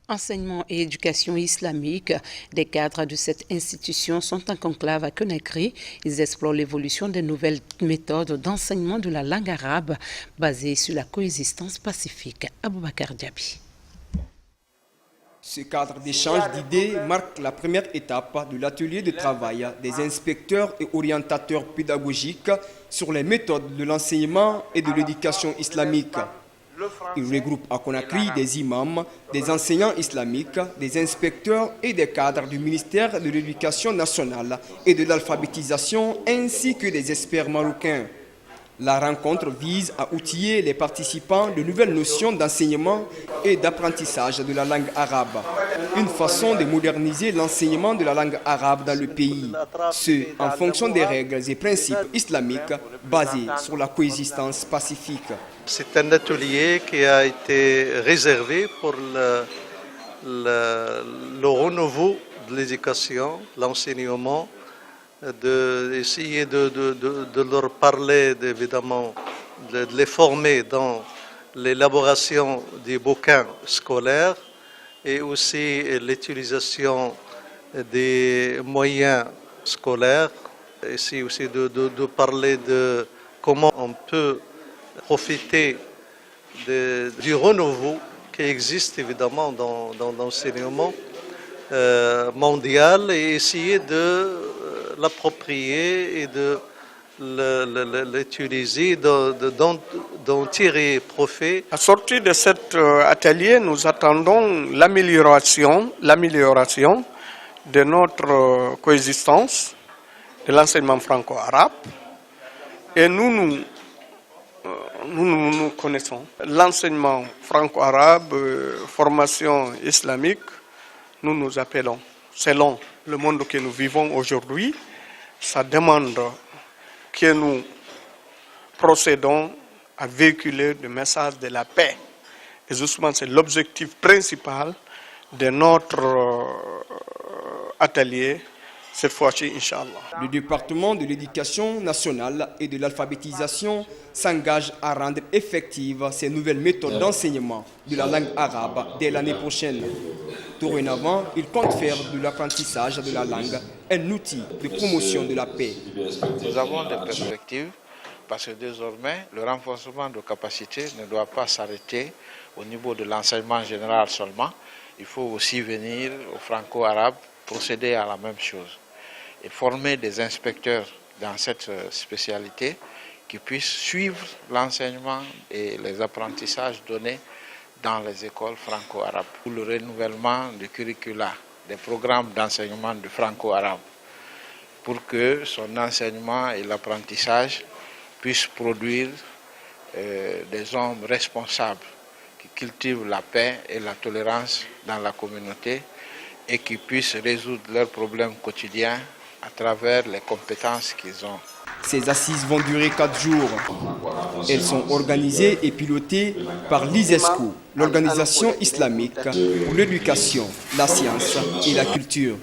Enseignement et éducation islamique, des cadres de cette institution sont en conclave à Conakry. Ils explorent l'évolution des nouvelles méthodes d'enseignement de la langue arabe basées sur la coexistence pacifique. Aboubakar Diaby. Ce cadre d'échange d'idées marque la première étape de l'atelier de travail des inspecteurs et orientateurs pédagogiques sur les méthodes de l'enseignement et de l'éducation islamique. Il regroupe à Conakry des imams, des enseignants islamiques, des inspecteurs et des cadres du ministère de l'Éducation nationale et de l'alphabétisation ainsi que des experts marocains. La rencontre vise à outiller les participants de nouvelles notions d'enseignement et d'apprentissage de la langue arabe. Une façon de moderniser l'enseignement de la langue arabe dans le pays, ce en fonction des règles et principes islamiques basés sur la coexistence pacifique. C'est un atelier qui a été réservé pour le renouveau de l'éducation, l'enseignement, d'essayer de leur parler, évidemment, de les former dans l'élaboration des bouquins scolaires et aussi l'utilisation des moyens scolaires. Essayer aussi de parler de comment on peut profiter du renouveau qui existe évidemment dans l'enseignement mondial et essayer de l'approprier et de l'utiliser, d'en tirer profit. À sortir de cet atelier, nous attendons l'amélioration de notre coexistence, de l'enseignement franco-arabe. Et nous connaissons l'enseignement franco-arabe, formation islamique, nous appelons, selon le monde que nous vivons aujourd'hui, ça demande que nous procédons à véhiculer le message de la paix. Et justement, c'est l'objectif principal de notre atelier, cette fois-ci, Inch'Allah. Le département de l'éducation nationale et de l'alphabétisation s'engage à rendre effectives ces nouvelles méthodes d'enseignement de la langue arabe dès l'année prochaine. Dorénavant, il compte faire de l'apprentissage de la langue un outil de promotion de la paix. Nous avons des perspectives parce que désormais, le renforcement de capacités ne doit pas s'arrêter au niveau de l'enseignement général seulement. Il faut aussi venir au franco-arabe, procéder à la même chose et former des inspecteurs dans cette spécialité qui puissent suivre l'enseignement et les apprentissages donnés dans les écoles franco-arabes. Pour le renouvellement du curricula, des programmes d'enseignement du franco-arabe, pour que son enseignement et l'apprentissage puissent produire des hommes responsables qui cultivent la paix et la tolérance dans la communauté et qui puissent résoudre leurs problèmes quotidiens à travers les compétences qu'ils ont. Ces assises vont durer 4 jours. Elles sont organisées et pilotées par l'ISESCO, l'Organisation islamique pour l'éducation, la science et la culture.